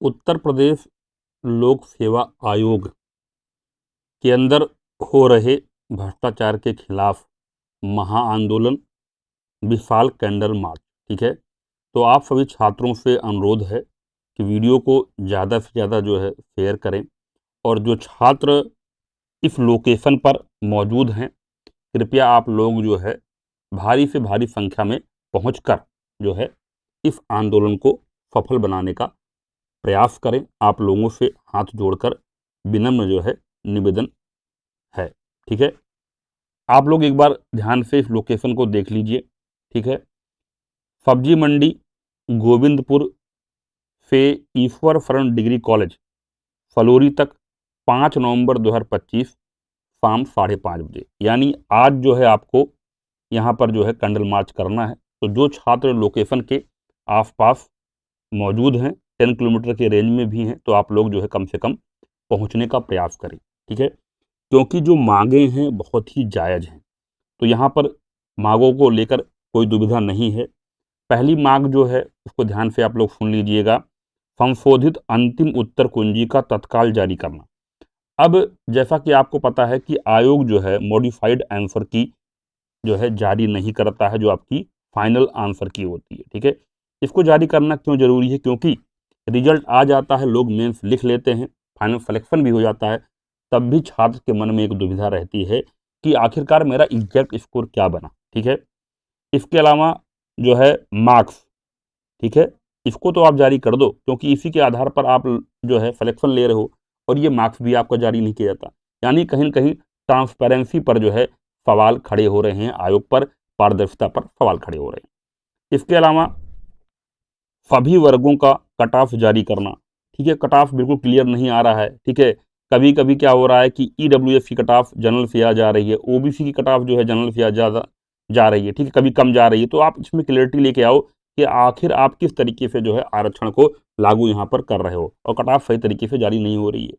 उत्तर प्रदेश लोक सेवा आयोग के अंदर हो रहे भ्रष्टाचार के खिलाफ महाआंदोलन, विशाल कैंडल मार्च। ठीक है, तो आप सभी छात्रों से अनुरोध है कि वीडियो को ज़्यादा से ज़्यादा जो है शेयर करें, और जो छात्र इस लोकेशन पर मौजूद हैं, कृपया आप लोग जो है भारी से भारी संख्या में पहुंचकर जो है इस आंदोलन को सफल बनाने का प्रयास करें। आप लोगों से हाथ जोड़कर विनम्र जो है निवेदन है। ठीक है, आप लोग एक बार ध्यान से इस लोकेशन को देख लीजिए। ठीक है, सब्जी मंडी गोविंदपुर से ईश्वर शरण डिग्री कॉलेज फलोरी तक 5 नवंबर 2025 शाम 5:30 बजे, यानी आज जो है आपको यहाँ पर जो है कैंडल मार्च करना है। तो जो छात्र लोकेशन के आसपास मौजूद हैं, 10 किलोमीटर के रेंज में भी हैं, तो आप लोग जो है कम से कम पहुँचने का प्रयास करें। ठीक है, क्योंकि जो मांगे हैं बहुत ही जायज़ हैं, तो यहाँ पर मांगों को लेकर कोई दुविधा नहीं है। पहली मांग जो है उसको ध्यान से आप लोग सुन लीजिएगा। संशोधित अंतिम उत्तर कुंजी का तत्काल जारी करना। अब जैसा कि आपको पता है कि आयोग जो है मॉडिफाइड आंसर की जो है जारी नहीं करता है, जो आपकी फाइनल आंसर की होती है। ठीक है, इसको जारी करना क्यों जरूरी है? क्योंकि रिजल्ट आ जाता है, लोग मेंस लिख लेते हैं, फाइनल सिलेक्शन भी हो जाता है, तब भी छात्र के मन में एक दुविधा रहती है कि आखिरकार मेरा एग्जैक्ट स्कोर क्या बना। ठीक है, इसके अलावा जो है मार्क्स, ठीक है, इसको तो आप जारी कर दो, क्योंकि इसी के आधार पर आप जो है सिलेक्शन ले रहे हो, और ये मार्क्स भी आपका जारी नहीं किया जाता। यानी कहीं न कहीं ट्रांसपेरेंसी पर जो है सवाल खड़े हो रहे हैं, आयोग पर पारदर्शिता पर सवाल खड़े हो रहे हैं। इसके अलावा सभी वर्गों का कट ऑफ जारी करना। ठीक है, कट ऑफ बिल्कुल क्लियर नहीं आ रहा है। ठीक है, कभी कभी क्या हो रहा है कि ईडब्ल्यूएस की कट ऑफ जनरल से आ जा रही है, ओबीसी की कट ऑफ जो है जनरल से ज़्यादा जा रही है। ठीक है, कभी कम जा रही है। तो आप इसमें क्लियरिटी लेके आओ कि आखिर आप किस तरीके से जो है आरक्षण को लागू यहाँ पर कर रहे हो, और कट ऑफ सही तरीके से जारी नहीं हो रही है।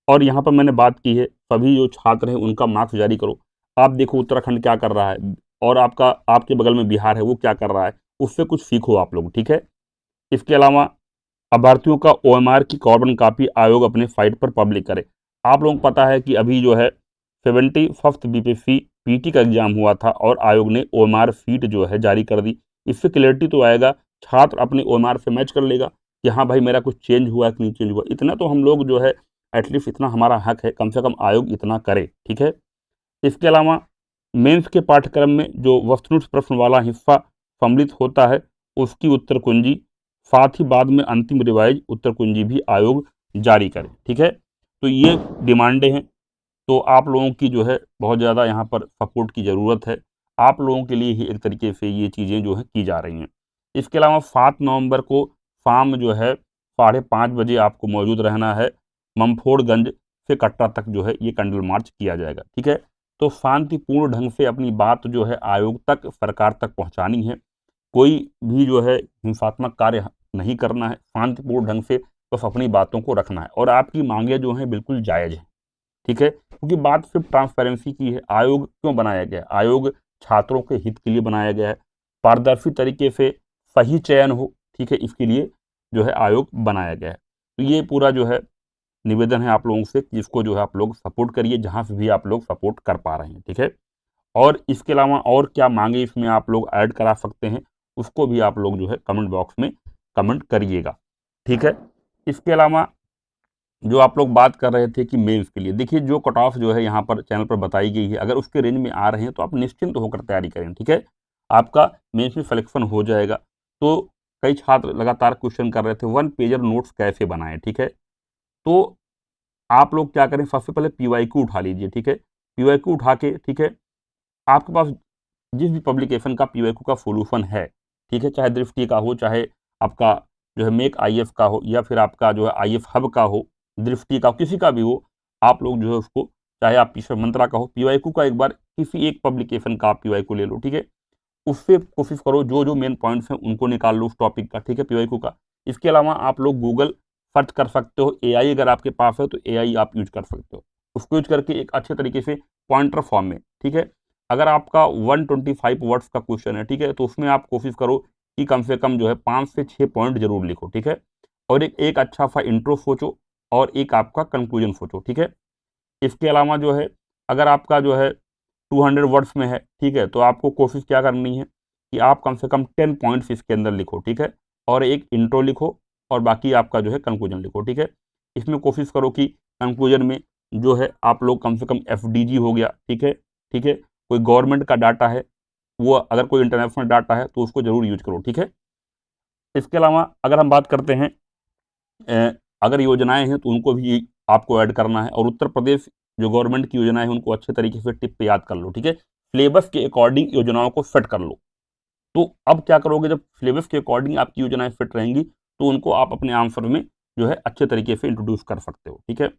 और यहाँ पर मैंने बात की है सभी जो छात्र हैं उनका मार्क्स जारी करो। आप देखो उत्तराखंड क्या कर रहा है, और आपके बगल में बिहार है, वो क्या कर रहा है, उससे कुछ सीखो आप लोग। ठीक है, इसके अलावा अभ्यर्थियों का ओएमआर की कार्बन कॉपी आयोग अपने साइट पर पब्लिक करे। आप लोगों को पता है कि अभी जो है 71st बीपीएससी पीटी का एग्जाम हुआ था, और आयोग ने ओएमआर शीट जो है जारी कर दी। इससे क्लैरिटी तो आएगा, छात्र अपने ओएमआर से मैच कर लेगा कि हाँ भाई मेरा कुछ चेंज हुआ कि नहीं चेंज हुआ। इतना तो हम लोग जो है एटलीस्ट इतना हमारा हक है, कम से कम आयोग इतना करे। ठीक है, इसके अलावा मेंस के पाठ्यक्रम में जो वस्तुनिष्ठ प्रश्न वाला हिस्सा सम्मिलित होता है, उसकी उत्तर कुंजी, साथ ही बाद में अंतिम रिवाइज उत्तर कुंजी भी आयोग जारी करे। ठीक है, तो ये डिमांडें हैं। तो आप लोगों की जो है बहुत ज़्यादा यहाँ पर सपोर्ट की ज़रूरत है। आप लोगों के लिए ही एक तरीके से ये चीज़ें जो है की जा रही हैं। इसके अलावा 7 नवंबर को शाम जो है 5:30 बजे आपको मौजूद रहना है। ममफोड़गंज से कटरा तक जो है ये कैंडल मार्च किया जाएगा। ठीक है, तो शांतिपूर्ण ढंग से अपनी बात जो है आयोग तक, सरकार तक पहुँचानी है। कोई भी जो है हिंसात्मक कार्य नहीं करना है, शांतिपूर्ण ढंग से बस अपनी बातों को रखना है, और आपकी मांगे जो हैं बिल्कुल जायज़ हैं। ठीक है, क्योंकि बात सिर्फ ट्रांसपेरेंसी की है। आयोग क्यों बनाया गया है? आयोग छात्रों के हित के लिए बनाया गया है, पारदर्शी तरीके से सही चयन हो। ठीक है, इसके लिए जो है आयोग बनाया गया है। तो ये पूरा जो है निवेदन है आप लोगों से कि इसको जो है आप लोग सपोर्ट करिए, जहाँ से भी आप लोग सपोर्ट कर पा रहे हैं। ठीक है, और इसके अलावा और क्या मांगे इसमें आप लोग ऐड करा सकते हैं, उसको भी आप लोग जो है कमेंट बॉक्स में कमेंट करिएगा। ठीक है, इसके अलावा जो आप लोग बात कर रहे थे कि मेंस के लिए, देखिए जो कट ऑफ जो है यहाँ पर चैनल पर बताई गई है, अगर उसके रेंज में आ रहे हैं तो आप निश्चिंत होकर तैयारी करें। ठीक है, आपका मेंस में सिलेक्शन हो जाएगा। तो कई छात्र लगातार क्वेश्चन कर रहे थे 1 पेजर नोट्स कैसे बनाएं। ठीक है, तो आप लोग क्या करें, सबसे पहले पीवाईक्यू उठा लीजिए। ठीक है, पीवाईक्यू उठा के, ठीक है, आपके पास जिस भी पब्लिकेशन का पीवाईक्यू का सोल्यूशन है, ठीक है, चाहे दृष्टि का हो, चाहे आपका जो है मेक आईएफ का हो, या फिर आपका जो है आईएफ हब का हो, दृष्टि का हो, किसी का भी हो, आप लोग जो है उसको, चाहे आप ईश्वर मंत्रा का हो, पीवाईक्यू का एक बार किसी एक पब्लिकेशन का आप पीवाईक्यू ले लो। ठीक है, उससे कोशिश करो जो जो मेन पॉइंट्स हैं उनको निकाल लो उस टॉपिक का। ठीक है, पीवाईक्यू का। इसके अलावा आप लोग गूगल सर्च कर सकते हो, एआई अगर आपके पास है तो एआई आप यूज कर सकते हो, उसको यूज करके एक अच्छे तरीके से पॉइंटर फॉर्म में। ठीक है, अगर आपका 125 वर्ड्स का क्वेश्चन है, ठीक है, तो उसमें आप कोशिश करो कि कम से कम जो है 5 से 6 पॉइंट जरूर लिखो। ठीक है, और एक अच्छा सा इंट्रो सोचो और एक आपका कंक्लूजन सोचो, ठीक है। इसके अलावा जो है अगर आपका जो है 200 वर्ड्स में है, ठीक है, तो आपको कोशिश क्या करनी है कि आप कम से कम 10 पॉइंट्स इसके अंदर लिखो, ठीक है, और एक इंट्रो लिखो और बाकी आपका जो है कंक्लूजन लिखो, ठीक है। इसमें कोशिश करो कि कंक्लूजन में जो है आप लोग कम से कम एफडीजी हो गया, ठीक है, ठीक है, कोई गवर्नमेंट का डाटा है वो, अगर कोई इंटरनेशनल डाटा है तो उसको जरूर यूज करो, ठीक है। इसके अलावा अगर हम बात करते हैं अगर योजनाएं हैं तो उनको भी आपको ऐड करना है, और उत्तर प्रदेश जो गवर्नमेंट की योजनाएं हैं उनको अच्छे तरीके से टिप पे याद कर लो, ठीक है। सिलेबस के अकॉर्डिंग योजनाओं को फिट कर लो। तो अब क्या करोगे, जब सिलेबस के अकॉर्डिंग आपकी योजनाएं फिट रहेंगी तो उनको आप अपने आंसर में जो है अच्छे तरीके से इंट्रोड्यूस कर सकते हो, ठीक है।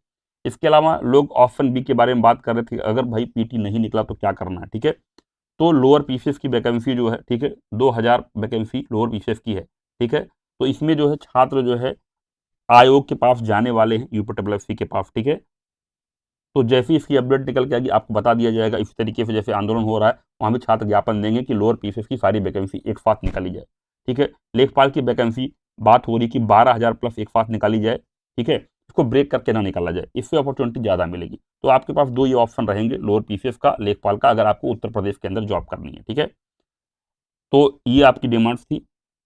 इसके अलावा लोग ऑप्शन बी के बारे में बात कर रहे थे, अगर भाई पीटी नहीं निकला तो क्या करना है, ठीक है। तो लोअर पीसीएस की वैकेंसी जो है, ठीक है, 2000 वैकेंसी लोअर पीसीएस की है, ठीक है। तो इसमें जो है छात्र जो है आयोग के पास जाने वाले हैं, यूपीडब्ल्यूएससी के पास, ठीक है। तो जैसे ही इसकी अपडेट निकल के आएगी आपको बता दिया जाएगा। इस तरीके से जैसे आंदोलन हो रहा है वहाँ भी छात्र ज्ञापन देंगे कि लोअर पीसीएस की सारी वैकेंसी एक साथ निकाली जाए, ठीक है। लेखपाल की वैकेंसी बात हो रही कि 12,000 प्लस एक साथ निकाली जाए, ठीक है, इसको ब्रेक करके ना निकाला जाए, इससे अपॉर्चुनिटी ज़्यादा मिलेगी। तो आपके पास दो ये ऑप्शन रहेंगे, लोअर पीसीएस का, लेखपाल का, अगर आपको उत्तर प्रदेश के अंदर जॉब करनी है, ठीक है। तो ये आपकी डिमांड्स थी,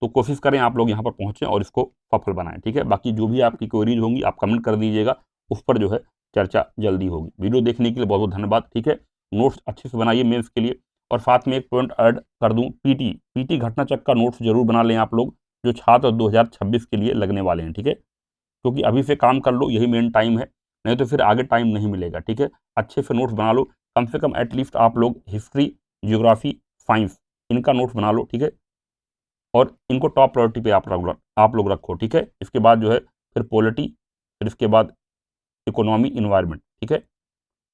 तो कोशिश करें आप लोग यहाँ पर पहुँचें और इसको सफल बनाएं, ठीक है। बाकी जो भी आपकी क्वेरीज होंगी आप कमेंट कर दीजिएगा, उस पर जो है चर्चा जल्दी होगी। वीडियो देखने के लिए बहुत बहुत धन्यवाद, ठीक है। नोट्स अच्छे से बनाइए मेंस के लिए, और साथ में एक पॉइंट ऐड कर दूं, पीटी घटना चक्र का नोट्स जरूर बना लें आप लोग, जो छात्र 2026 के लिए लगने वाले हैं, ठीक है। क्योंकि अभी से काम कर लो, यही मेन टाइम है, नहीं तो फिर आगे टाइम नहीं मिलेगा, ठीक है। अच्छे से नोट्स बना लो, कम से कम एटलीस्ट आप लोग हिस्ट्री, जियोग्राफी, साइंस, इनका नोट्स बना लो, ठीक है। और इनको टॉप प्रायोरिटी पे आप लोग रखो, ठीक है। इसके बाद जो है फिर पॉलिटी, फिर इसके बाद इकोनॉमी, इन्वायरमेंट, ठीक है।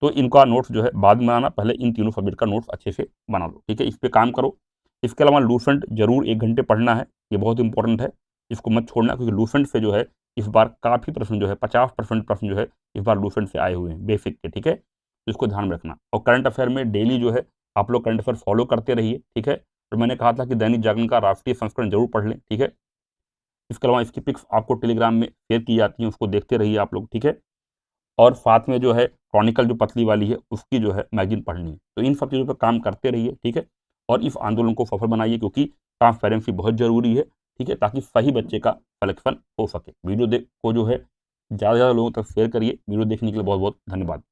तो इनका नोट्स जो है बाद में बनाना, पहले इन तीनों सब्जेक्ट का नोट्स अच्छे से बना लो, ठीक है। इस पर काम करो। इसके अलावा लूसेंट जरूर 1 घंटे पढ़ना है, ये बहुत इंपॉर्टेंट है, इसको मत छोड़ना, क्योंकि लूसेंट से जो है इस बार काफ़ी प्रश्न जो है 50% प्रश्न जो है इस बार लूसेंट से आए हुए हैं बेसिक के, ठीक है। तो इसको ध्यान में रखना। और करंट अफेयर में डेली जो है आप लोग करंट अफेयर फॉलो करते रहिए, ठीक है। तो मैंने कहा था कि दैनिक जागरण का राष्ट्रीय संस्करण जरूर पढ़ लें, ठीक है। इसके अलावा इसकी पिक्स आपको टेलीग्राम में शेयर की जाती हैं, उसको देखते रहिए आप लोग, ठीक है। और साथ में जो है क्रॉनिकल जो पतली वाली है उसकी जो है मैगजीन पढ़नी है। तो इन सब चीज़ों पर काम करते रहिए, ठीक है। और इस आंदोलन को सफल बनाइए, क्योंकि ट्रांसपेरेंसी बहुत जरूरी है, ठीक है, ताकि सही बच्चे का सिलेक्शन हो सके। वीडियो को जो है ज़्यादा से ज़्यादा लोगों तक शेयर करिए। वीडियो देखने के लिए बहुत बहुत धन्यवाद।